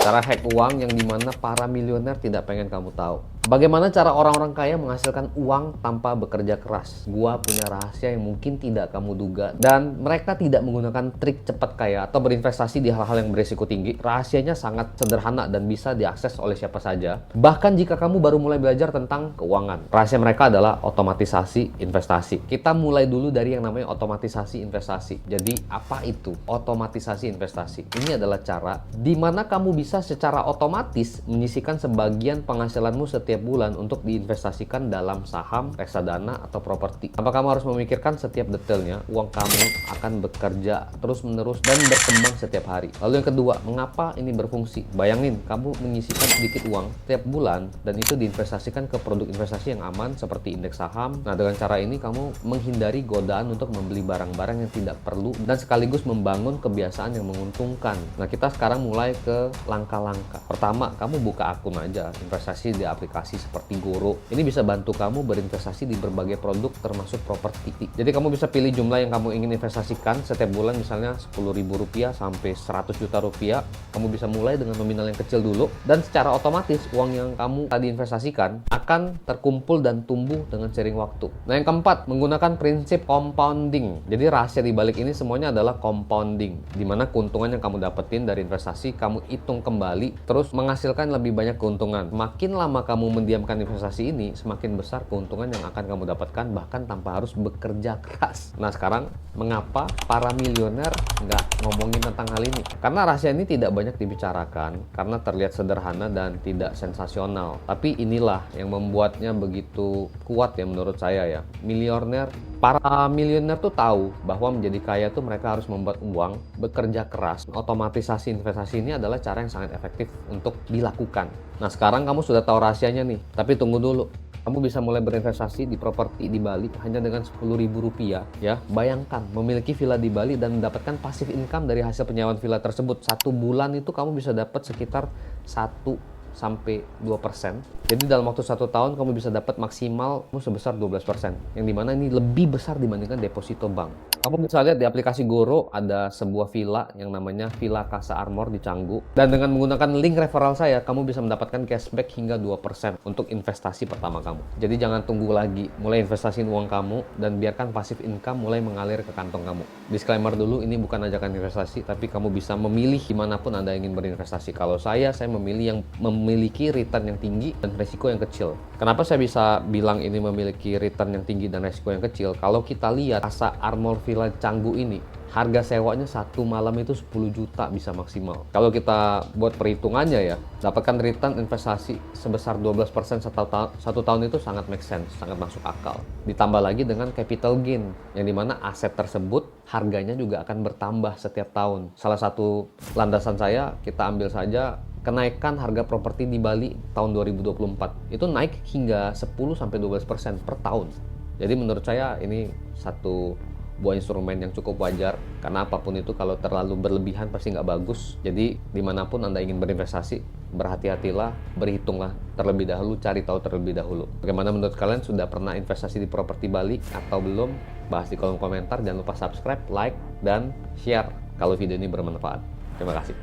Cara hack uang yang dimana para milioner tidak pengen kamu tahu. Bagaimana cara orang-orang kaya menghasilkan uang tanpa bekerja keras? Gua punya rahasia yang mungkin tidak kamu duga. Dan mereka tidak menggunakan trik cepat kaya atau berinvestasi di hal-hal yang berisiko tinggi. Rahasianya sangat sederhana dan bisa diakses oleh siapa saja. Bahkan jika kamu baru mulai belajar tentang keuangan. Rahasia mereka adalah otomatisasi investasi. Kita mulai dulu dari yang namanya otomatisasi investasi. Jadi apa itu otomatisasi investasi? Ini adalah cara di mana kamu bisa secara otomatis menyisihkan sebagian penghasilanmu setiap bulan untuk diinvestasikan dalam saham, reksadana, atau properti. Tanpa kamu harus memikirkan setiap detailnya, uang kamu akan bekerja terus-menerus dan berkembang setiap hari. Lalu yang kedua, mengapa ini berfungsi? Bayangin, kamu menyisihkan sedikit uang setiap bulan dan itu diinvestasikan ke produk investasi yang aman seperti indeks saham. Nah, dengan cara ini kamu menghindari godaan untuk membeli barang-barang yang tidak perlu dan sekaligus membangun kebiasaan yang menguntungkan. Nah, kita sekarang mulai ke langkah-langkah. Pertama, kamu buka akun aja, investasi di aplikasi seperti Goro. Ini bisa bantu kamu berinvestasi di berbagai produk termasuk properti. Jadi kamu bisa pilih jumlah yang kamu ingin investasikan setiap bulan, misalnya Rp10.000 sampai Rp100.000. Kamu bisa mulai dengan nominal yang kecil dulu dan secara otomatis uang yang kamu tadi investasikan akan terkumpul dan tumbuh dengan seiring waktu. Nah, yang keempat, menggunakan prinsip compounding. Jadi rahasia di balik ini semuanya adalah compounding, di mana keuntungan yang kamu dapetin dari investasi kamu hitung kembali terus menghasilkan lebih banyak keuntungan. Makin lama kamu mendiamkan investasi ini, semakin besar keuntungan yang akan kamu dapatkan bahkan tanpa harus bekerja keras. Nah, sekarang mengapa para milioner nggak ngomongin tentang hal ini? Karena rahasia ini tidak banyak dibicarakan karena terlihat sederhana dan tidak sensasional. Tapi inilah yang membuatnya begitu kuat ya menurut saya ya. Para milioner tuh tahu bahwa menjadi kaya tuh mereka harus membuat uang, bekerja keras. Otomatisasi investasi ini adalah cara yang sangat efektif untuk dilakukan. Nah, sekarang kamu sudah tahu rahasianya nih, tapi tunggu dulu. Kamu bisa mulai berinvestasi di properti di Bali hanya dengan Rp10.000 ya. Bayangkan memiliki villa di Bali dan mendapatkan passive income dari hasil penyewaan villa tersebut. 1 bulan itu kamu bisa dapat sekitar 1-2%. Jadi dalam waktu 1 tahun kamu bisa dapat maksimal sebesar 12%. Yang dimana ini lebih besar dibandingkan deposito bank. Kamu bisa lihat di aplikasi Goro ada sebuah villa yang namanya Villa Casa Armor di Canggu. Dan dengan menggunakan link referral saya, kamu bisa mendapatkan cashback hingga 2% untuk investasi pertama kamu. Jadi jangan tunggu lagi, mulai investasiin uang kamu dan biarkan passive income mulai mengalir ke kantong kamu. Disclaimer dulu, ini bukan ajakan investasi, tapi kamu bisa memilih dimanapun Anda ingin berinvestasi. Kalau saya memilih yang memiliki return yang tinggi dan resiko yang kecil. Kenapa saya bisa bilang ini memiliki return yang tinggi dan resiko yang kecil? Kalau kita lihat Casa Armor Villa Canggu ini, harga sewanya 1 malam itu 10 juta bisa maksimal. Kalau kita buat perhitungannya ya, dapatkan return investasi sebesar 12% 1 tahun itu sangat make sense, sangat masuk akal. Ditambah lagi dengan capital gain, yang dimana aset tersebut harganya juga akan bertambah setiap tahun. Salah satu landasan saya, kita ambil saja kenaikan harga properti di Bali tahun 2024. Itu naik hingga 10-12% per tahun. Jadi menurut saya ini satu buah instrumen yang cukup wajar, karena apapun itu kalau terlalu berlebihan pasti nggak bagus. Jadi dimanapun Anda ingin berinvestasi, berhati-hatilah, berhitunglah terlebih dahulu, cari tahu terlebih dahulu. Bagaimana menurut kalian, sudah pernah investasi di properti Bali atau belum? Bahas di kolom komentar. Jangan lupa subscribe, like, dan share kalau video ini bermanfaat. Terima kasih.